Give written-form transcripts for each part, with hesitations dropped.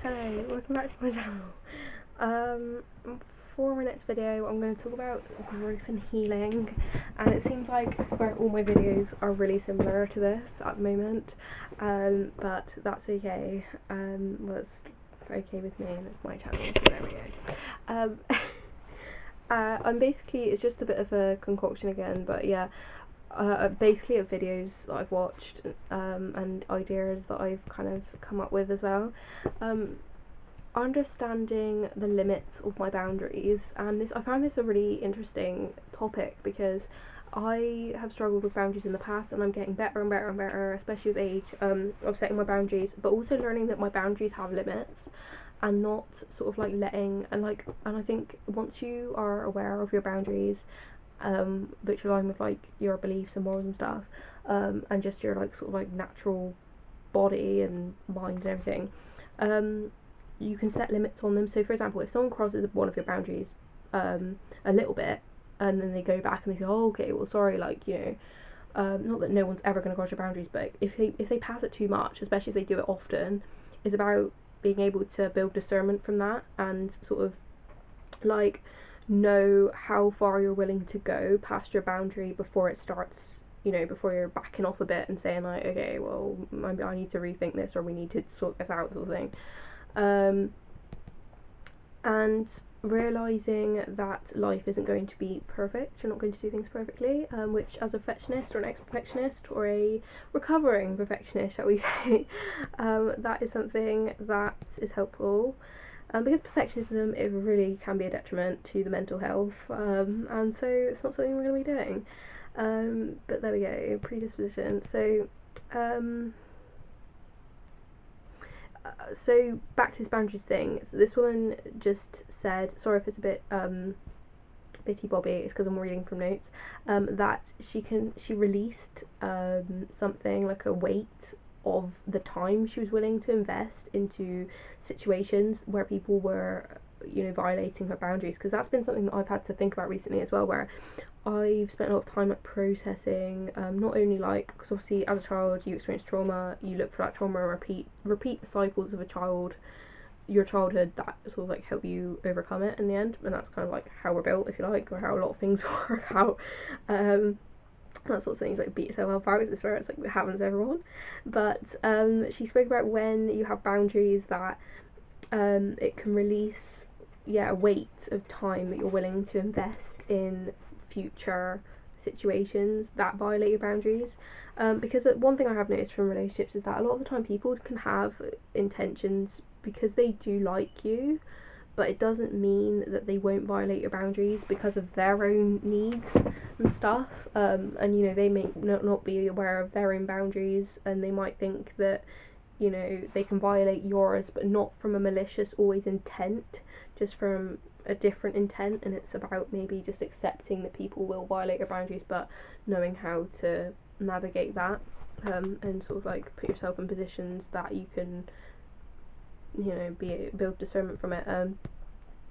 Hello, welcome back to my channel. Um, for my next video, I'm going to talk about growth and healing, and it seems like I swear all my videos are really similar to this at the moment, but that's okay. Well, it's okay with me, and it's my channel, so there we go. I'm basically, it's just a bit of a concoction again, but yeah. Basically of videos that I've watched and ideas that I've kind of come up with as well. Understanding the limits of my boundaries, and I found this a really interesting topic because I have struggled with boundaries in the past, and I'm getting better and better and better, especially with age, of setting my boundaries, but also learning that my boundaries have limits and not sort of like letting and I think once you are aware of your boundaries, which align with like your beliefs and morals and stuff, and just your like sort of like natural body and mind and everything, you can set limits on them. So for example, if someone crosses one of your boundaries a little bit, and then they go back and they say, oh okay, well sorry, like, you know, not that no one's ever going to cross your boundaries, but if they pass it too much, especially if they do it often, it's about being able to build discernment from that and sort of like know how far you're willing to go past your boundary before it starts, you know, before you're backing off a bit and saying like, okay, well maybe I need to rethink this, or we need to sort this out, sort of thing. And realizing that life isn't going to be perfect, you're not going to do things perfectly, which as a perfectionist or an ex-perfectionist or a recovering perfectionist, shall we say, that is something that is helpful. Because perfectionism, it really can be a detriment to the mental health, and so it's not something we're going to be doing. But there we go, predisposition. So back to this boundaries thing. So this woman just said, sorry if it's a bit bitty bobby, it's because I'm reading from notes, that she released something like a weight of the time she was willing to invest into situations where people were, you know, violating her boundaries, because that's been something that I've had to think about recently as well, where I've spent a lot of time like processing, not only like, because obviously as a child you experience trauma, you look for that trauma and repeat the cycles of your childhood that sort of like help you overcome it in the end, and that's kind of like how we're built, if you like, or how a lot of things work out. That sort of things like beat yourself up out, it's where it's like it happens to everyone. But she spoke about when you have boundaries that it can release, yeah, a weight of time that you're willing to invest in future situations that violate your boundaries. Because one thing I have noticed from relationships is that a lot of the time people can have intentions because they do like you, but it doesn't mean that they won't violate your boundaries because of their own needs and stuff. And you know, they may not be aware of their own boundaries, and they might think that, you know, they can violate yours, but not from a malicious always intent, just from a different intent. And it's about maybe just accepting that people will violate your boundaries, but knowing how to navigate that, and sort of like put yourself in positions that you can, you know, build discernment from it.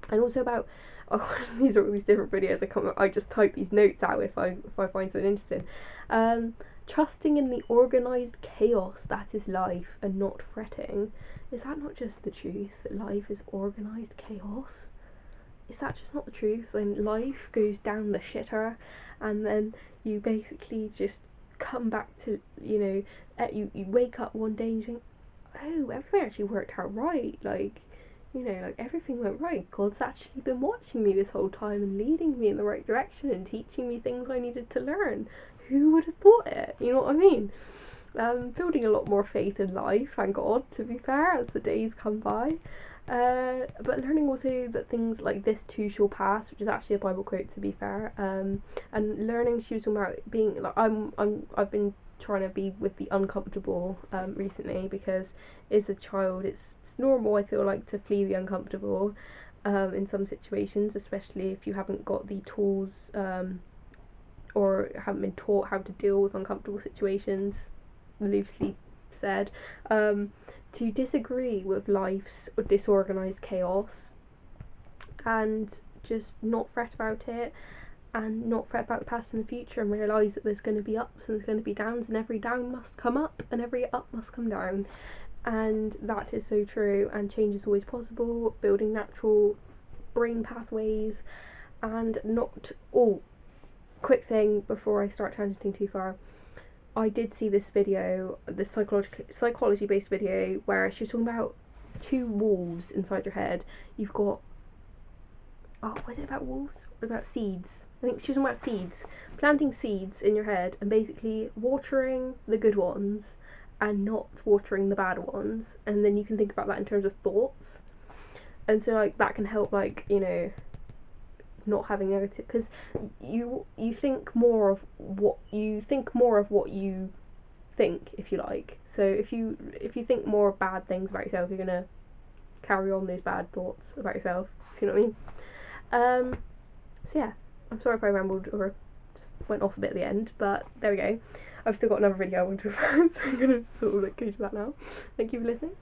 And also about, oh, these are all these different videos. I just type these notes out if I find something interesting. Trusting in the organised chaos that is life and not fretting. Is that not just the truth, that life is organised chaos? Is that just not the truth? When life goes down the shitter, and then you basically just come back to, you know, you wake up one day and you think, oh, everything actually worked out right. Like, you know, like everything went right. God's actually been watching me this whole time and leading me in the right direction and teaching me things I needed to learn. Who would have thought it? You know what I mean? Building a lot more faith in life, thank God, to be fair, as the days come by. But learning also that things like this too shall pass, which is actually a Bible quote, to be fair. And learning, she was talking about being like, I've been trying to be with the uncomfortable recently, because as a child it's normal, I feel like, to flee the uncomfortable in some situations, especially if you haven't got the tools, or haven't been taught how to deal with uncomfortable situations, loosely said, to disagree with life's disorganised chaos and just not fret about it, and not fret about the past and the future, and realise that there's going to be ups and there's going to be downs, and every down must come up and every up must come down. and that is so true, and change is always possible, building natural brain pathways. And not all. Quick thing before I start tangenting too far, I did see this video, this psychology based video, where she was talking about 2 wolves inside your head. You've got, oh, was it about wolves? Or about seeds? I think she was talking about seeds. Planting seeds in your head and basically watering the good ones and not watering the bad ones. And then you can think about that in terms of thoughts. And so like that can help, like, you know, not having negative, because you think more of what you think, if you like. So if you think more of bad things about yourself, you're gonna carry on those bad thoughts about yourself, if you know what I mean. So yeah, I'm sorry if I rambled or just went off a bit at the end, but there we go. I've still got another video I want to refer, so I'm gonna sort of like go to that now. Thank you for listening.